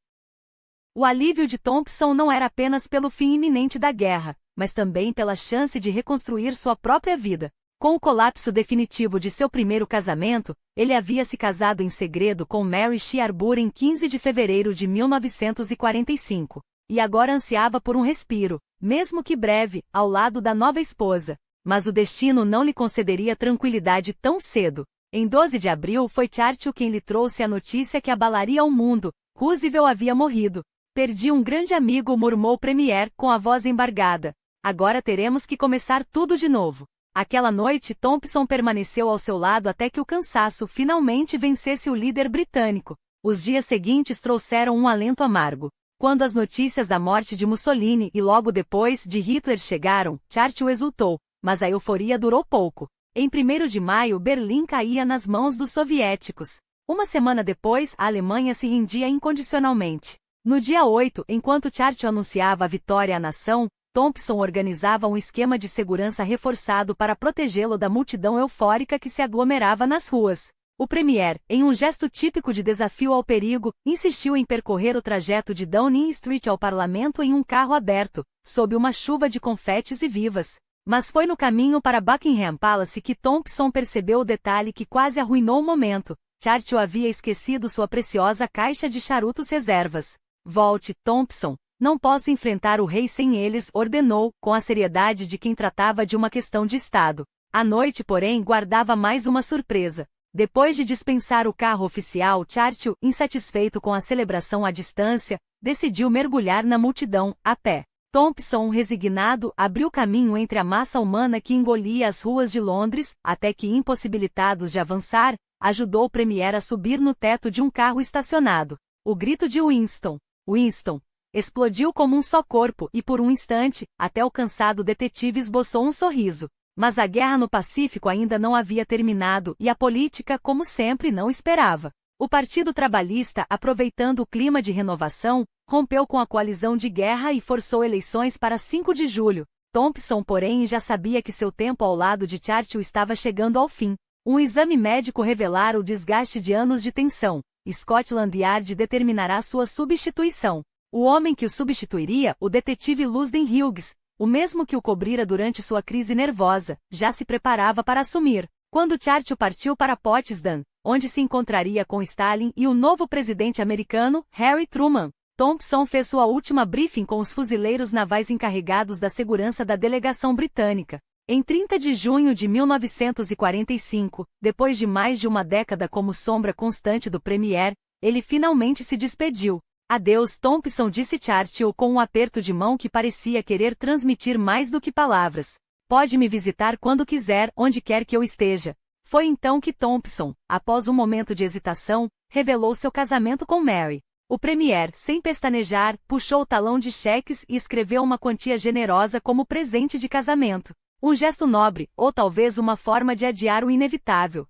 O alívio de Thompson não era apenas pelo fim iminente da guerra, mas também pela chance de reconstruir sua própria vida. Com o colapso definitivo de seu primeiro casamento, ele havia se casado em segredo com Mary Shearbour em 15 de fevereiro de 1945, e agora ansiava por um respiro, mesmo que breve, ao lado da nova esposa. Mas o destino não lhe concederia tranquilidade tão cedo. Em 12 de abril foi Churchill quem lhe trouxe a notícia que abalaria o mundo: Roosevelt havia morrido. Perdi um grande amigo, murmurou o Premier, com a voz embargada. Agora teremos que começar tudo de novo. Aquela noite, Thompson permaneceu ao seu lado até que o cansaço finalmente vencesse o líder britânico. Os dias seguintes trouxeram um alento amargo. Quando as notícias da morte de Mussolini e logo depois de Hitler chegaram, Churchill exultou. Mas a euforia durou pouco. Em 1º de maio, Berlim caía nas mãos dos soviéticos. Uma semana depois, a Alemanha se rendia incondicionalmente. No dia 8, enquanto Churchill anunciava a vitória à nação, Thompson organizava um esquema de segurança reforçado para protegê-lo da multidão eufórica que se aglomerava nas ruas. O Premier, em um gesto típico de desafio ao perigo, insistiu em percorrer o trajeto de Downing Street ao parlamento em um carro aberto, sob uma chuva de confetes e vivas. Mas foi no caminho para Buckingham Palace que Thompson percebeu o detalhe que quase arruinou o momento. Churchill havia esquecido sua preciosa caixa de charutos reservas. Volte, Thompson. Não posso enfrentar o rei sem eles, ordenou, com a seriedade de quem tratava de uma questão de Estado. À noite, porém, guardava mais uma surpresa. Depois de dispensar o carro oficial, Churchill, insatisfeito com a celebração à distância, decidiu mergulhar na multidão, a pé. Thompson, resignado, abriu caminho entre a massa humana que engolia as ruas de Londres, até que, impossibilitados de avançar, ajudou o Premier a subir no teto de um carro estacionado. O grito de Winston, Winston, explodiu como um só corpo e por um instante, até o cansado detetive esboçou um sorriso. Mas a guerra no Pacífico ainda não havia terminado e a política, como sempre, não esperava. O Partido Trabalhista, aproveitando o clima de renovação, rompeu com a coalizão de guerra e forçou eleições para 5 de julho. Thompson, porém, já sabia que seu tempo ao lado de Churchill estava chegando ao fim. Um exame médico revelara o desgaste de anos de tensão. Scotland Yard determinará sua substituição. O homem que o substituiria, o detetive Lusden Hughes, o mesmo que o cobrira durante sua crise nervosa, já se preparava para assumir. Quando Churchill partiu para Potsdam, onde se encontraria com Stalin e o novo presidente americano, Harry Truman, Thompson fez sua última briefing com os fuzileiros navais encarregados da segurança da delegação britânica. Em 30 de junho de 1945, depois de mais de uma década como sombra constante do Premier, ele finalmente se despediu. Adeus, Thompson, disse Churchill com um aperto de mão que parecia querer transmitir mais do que palavras. Pode me visitar quando quiser, onde quer que eu esteja. Foi então que Thompson, após um momento de hesitação, revelou seu casamento com Mary. O Premier, sem pestanejar, puxou o talão de cheques e escreveu uma quantia generosa como presente de casamento. Um gesto nobre, ou talvez uma forma de adiar o inevitável.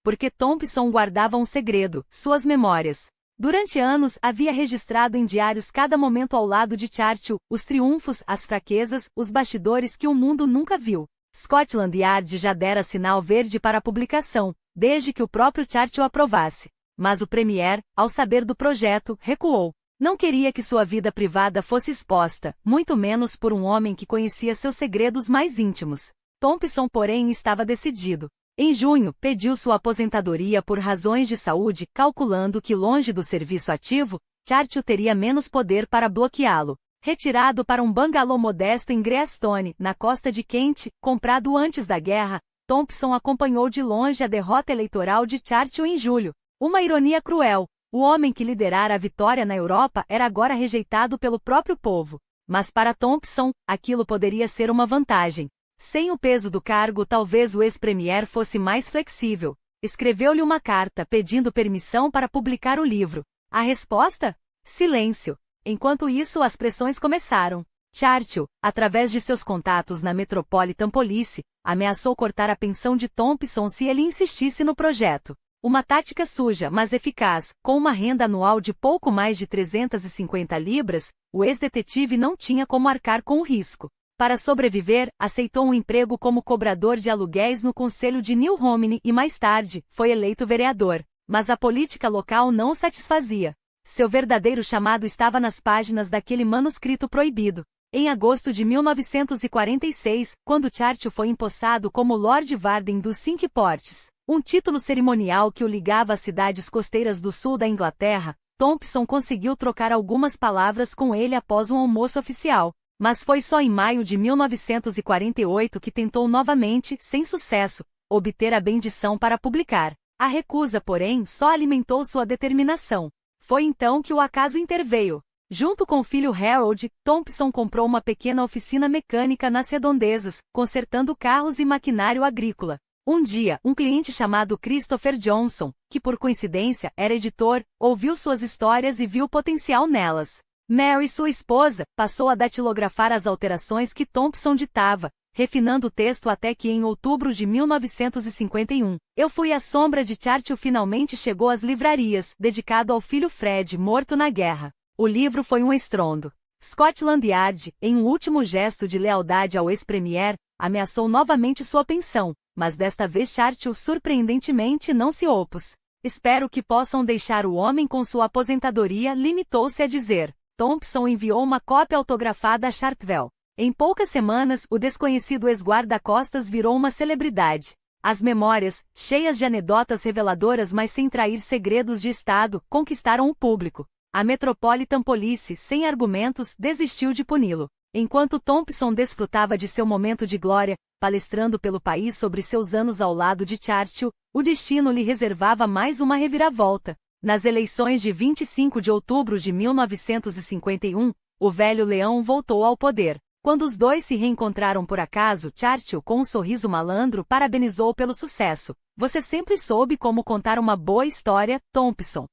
Porque Thompson guardava um segredo, suas memórias. Durante anos havia registrado em diários cada momento ao lado de Churchill, os triunfos, as fraquezas, os bastidores que o mundo nunca viu. Scotland Yard já dera sinal verde para a publicação, desde que o próprio Churchill aprovasse. Mas o Premier, ao saber do projeto, recuou. Não queria que sua vida privada fosse exposta, muito menos por um homem que conhecia seus segredos mais íntimos. Thompson, porém, estava decidido. Em junho, pediu sua aposentadoria por razões de saúde, calculando que, longe do serviço ativo, Churchill teria menos poder para bloqueá-lo. Retirado para um bangalô modesto em Greystone, na costa de Kent, comprado antes da guerra, Thompson acompanhou de longe a derrota eleitoral de Churchill em julho. Uma ironia cruel. O homem que liderara a vitória na Europa era agora rejeitado pelo próprio povo. Mas para Thompson, aquilo poderia ser uma vantagem. Sem o peso do cargo, talvez o ex-premier fosse mais flexível. Escreveu-lhe uma carta pedindo permissão para publicar o livro. A resposta? Silêncio. Enquanto isso, as pressões começaram. Churchill, através de seus contatos na Metropolitan Police, ameaçou cortar a pensão de Thompson se ele insistisse no projeto. Uma tática suja, mas eficaz. Com uma renda anual de pouco mais de 350 libras, o ex-detetive não tinha como arcar com o risco. Para sobreviver, aceitou um emprego como cobrador de aluguéis no Conselho de New Romney e mais tarde, foi eleito vereador. Mas a política local não o satisfazia. Seu verdadeiro chamado estava nas páginas daquele manuscrito proibido. Em agosto de 1946, quando Churchill foi empossado como Lord Warden dos Cinque Ports, um título cerimonial que o ligava às cidades costeiras do sul da Inglaterra, Thompson conseguiu trocar algumas palavras com ele após um almoço oficial. Mas foi só em maio de 1948 que tentou novamente, sem sucesso, obter a bendição para publicar. A recusa, porém, só alimentou sua determinação. Foi então que o acaso interveio. Junto com o filho Harold, Thompson comprou uma pequena oficina mecânica nas redondezas, consertando carros e maquinário agrícola. Um dia, um cliente chamado Christopher Johnson, que por coincidência era editor, ouviu suas histórias e viu potencial nelas. Mary, sua esposa, passou a datilografar as alterações que Thompson ditava, refinando o texto até que em outubro de 1951, Eu Fui a Sombra de Churchill finalmente chegou às livrarias, dedicado ao filho Fred, morto na guerra. O livro foi um estrondo. Scotland Yard, em um último gesto de lealdade ao ex-premier, ameaçou novamente sua pensão, mas desta vez Churchill surpreendentemente não se opôs. Espero que possam deixar o homem com sua aposentadoria, limitou-se a dizer. Thompson enviou uma cópia autografada a Chartwell. Em poucas semanas, o desconhecido ex-guarda-costas virou uma celebridade. As memórias, cheias de anedotas reveladoras mas sem trair segredos de Estado, conquistaram o público. A Metropolitan Police, sem argumentos, desistiu de puni-lo. Enquanto Thompson desfrutava de seu momento de glória, palestrando pelo país sobre seus anos ao lado de Churchill, o destino lhe reservava mais uma reviravolta. Nas eleições de 25 de outubro de 1951, o velho leão voltou ao poder. Quando os dois se reencontraram por acaso, Churchill, com um sorriso malandro, parabenizou pelo sucesso. Você sempre soube como contar uma boa história, Thompson.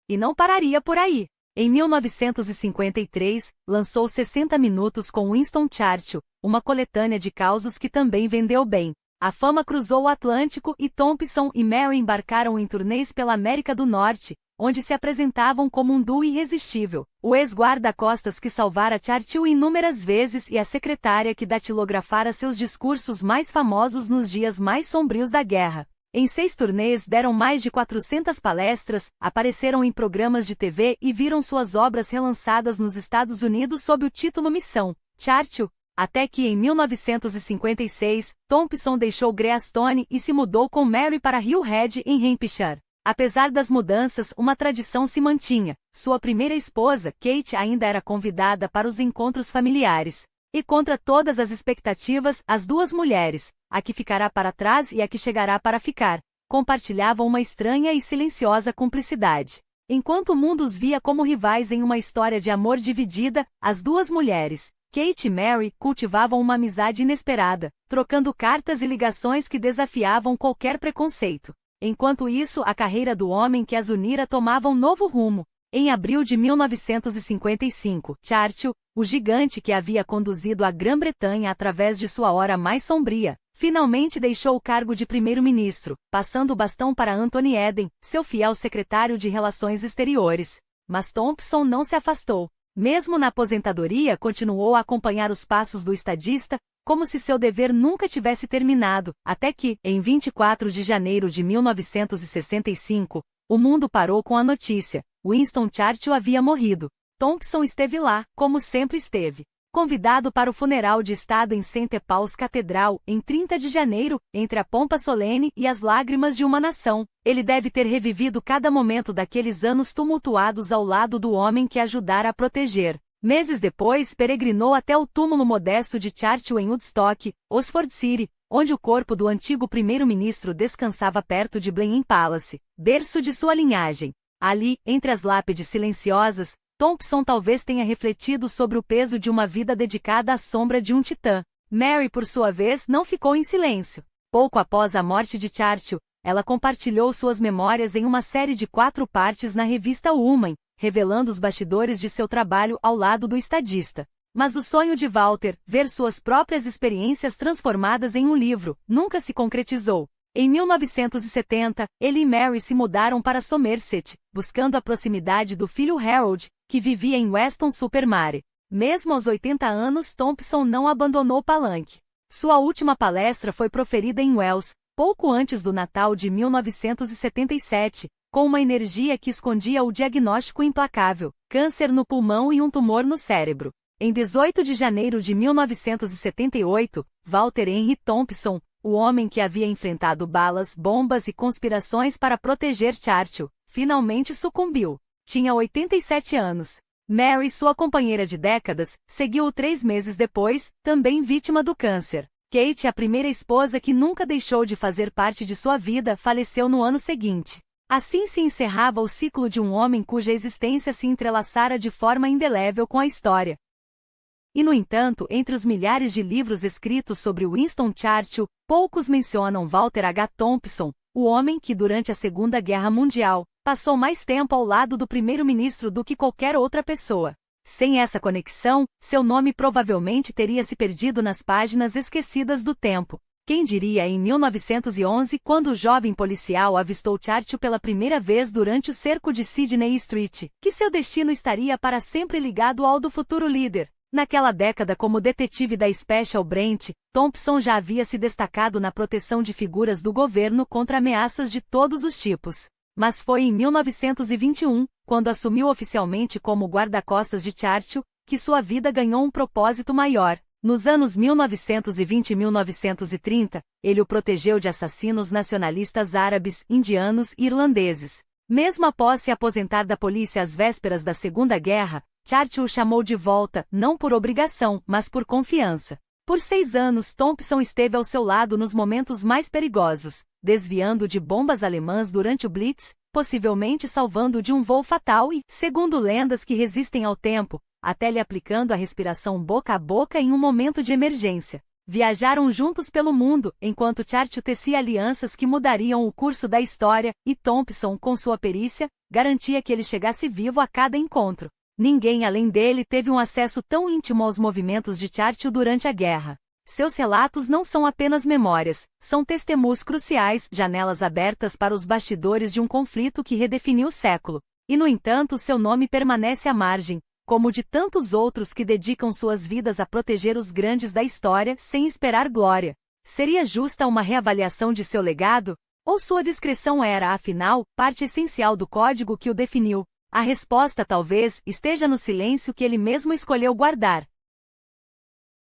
E não pararia por aí. Em 1953, lançou 60 Minutos com Winston Churchill, uma coletânea de causos que também vendeu bem. A fama cruzou o Atlântico e Thompson e Mary embarcaram em turnês pela América do Norte, onde se apresentavam como um duo irresistível. O ex-guarda-costas que salvara Churchill inúmeras vezes e a secretária que datilografara seus discursos mais famosos nos dias mais sombrios da guerra. Em 6 turnês deram mais de 400 palestras, apareceram em programas de TV e viram suas obras relançadas nos Estados Unidos sob o título Missão Churchill, até que em 1956, Thompson deixou Greystone e se mudou com Mary para Hillhead, em Hampshire. Apesar das mudanças, uma tradição se mantinha. Sua primeira esposa, Kate, ainda era convidada para os encontros familiares. E contra todas as expectativas, as duas mulheres, a que ficará para trás e a que chegará para ficar, compartilhavam uma estranha e silenciosa cumplicidade. Enquanto o mundo os via como rivais em uma história de amor dividida, as duas mulheres, Kate e Mary, cultivavam uma amizade inesperada, trocando cartas e ligações que desafiavam qualquer preconceito. Enquanto isso, a carreira do homem que as unira tomava um novo rumo. Em abril de 1955, Churchill, o gigante que havia conduzido a Grã-Bretanha através de sua hora mais sombria, finalmente deixou o cargo de primeiro-ministro, passando o bastão para Anthony Eden, seu fiel secretário de Relações Exteriores. Mas Thompson não se afastou. Mesmo na aposentadoria, continuou a acompanhar os passos do estadista, como se seu dever nunca tivesse terminado, até que, em 24 de janeiro de 1965, o mundo parou com a notícia: Winston Churchill havia morrido. Thompson esteve lá, como sempre esteve. Convidado para o funeral de Estado em St. Paul's Catedral, em 30 de janeiro, entre a pompa solene e as lágrimas de uma nação, ele deve ter revivido cada momento daqueles anos tumultuados ao lado do homem que ajudara a proteger. Meses depois, peregrinou até o túmulo modesto de Churchill em Woodstock, Oxfordshire, onde o corpo do antigo primeiro-ministro descansava perto de Blenheim Palace, berço de sua linhagem. Ali, entre as lápides silenciosas, Thompson talvez tenha refletido sobre o peso de uma vida dedicada à sombra de um titã. Mary, por sua vez, não ficou em silêncio. Pouco após a morte de Churchill, ela compartilhou suas memórias em uma série de 4 partes na revista Woman, revelando os bastidores de seu trabalho ao lado do estadista. Mas o sonho de Walter, ver suas próprias experiências transformadas em um livro, nunca se concretizou. Em 1970, ele e Mary se mudaram para Somerset, buscando a proximidade do filho Harold, que vivia em Weston-super-Mare. Mesmo aos 80 anos, Thompson não abandonou o palanque. Sua última palestra foi proferida em Wells, pouco antes do Natal de 1977, com uma energia que escondia o diagnóstico implacável: câncer no pulmão e um tumor no cérebro. Em 18 de janeiro de 1978, Walter Henry Thompson, o homem que havia enfrentado balas, bombas e conspirações para proteger Churchill, finalmente sucumbiu. Tinha 87 anos. Mary, sua companheira de décadas, seguiu-o 3 meses depois, também vítima do câncer. Kate, a primeira esposa que nunca deixou de fazer parte de sua vida, faleceu no ano seguinte. Assim se encerrava o ciclo de um homem cuja existência se entrelaçara de forma indelével com a história. E no entanto, entre os milhares de livros escritos sobre Winston Churchill, poucos mencionam Walter H. Thompson, o homem que durante a Segunda Guerra Mundial, passou mais tempo ao lado do primeiro-ministro do que qualquer outra pessoa. Sem essa conexão, seu nome provavelmente teria se perdido nas páginas esquecidas do tempo. Quem diria em 1911, quando o jovem policial avistou Churchill pela primeira vez durante o cerco de Sydney Street, que seu destino estaria para sempre ligado ao do futuro líder. Naquela década, como detetive da Special Branch, Thompson já havia se destacado na proteção de figuras do governo contra ameaças de todos os tipos. Mas foi em 1921, quando assumiu oficialmente como guarda-costas de Churchill, que sua vida ganhou um propósito maior. Nos anos 1920 e 1930, ele o protegeu de assassinos nacionalistas árabes, indianos e irlandeses. Mesmo após se aposentar da polícia às vésperas da Segunda Guerra, Churchill o chamou de volta, não por obrigação, mas por confiança. Por 6 anos, Thompson esteve ao seu lado nos momentos mais perigosos, desviando de bombas alemãs durante o Blitz, possivelmente salvando de um voo fatal e, segundo lendas que resistem ao tempo, até lhe aplicando a respiração boca a boca em um momento de emergência. Viajaram juntos pelo mundo, enquanto Churchill tecia alianças que mudariam o curso da história, e Thompson, com sua perícia, garantia que ele chegasse vivo a cada encontro. Ninguém além dele teve um acesso tão íntimo aos movimentos de Churchill durante a guerra. Seus relatos não são apenas memórias, são testemunhos cruciais, janelas abertas para os bastidores de um conflito que redefiniu o século. E no entanto seu nome permanece à margem, como o de tantos outros que dedicam suas vidas a proteger os grandes da história sem esperar glória. Seria justa uma reavaliação de seu legado? Ou sua discrição era, afinal, parte essencial do código que o definiu? A resposta talvez esteja no silêncio que ele mesmo escolheu guardar.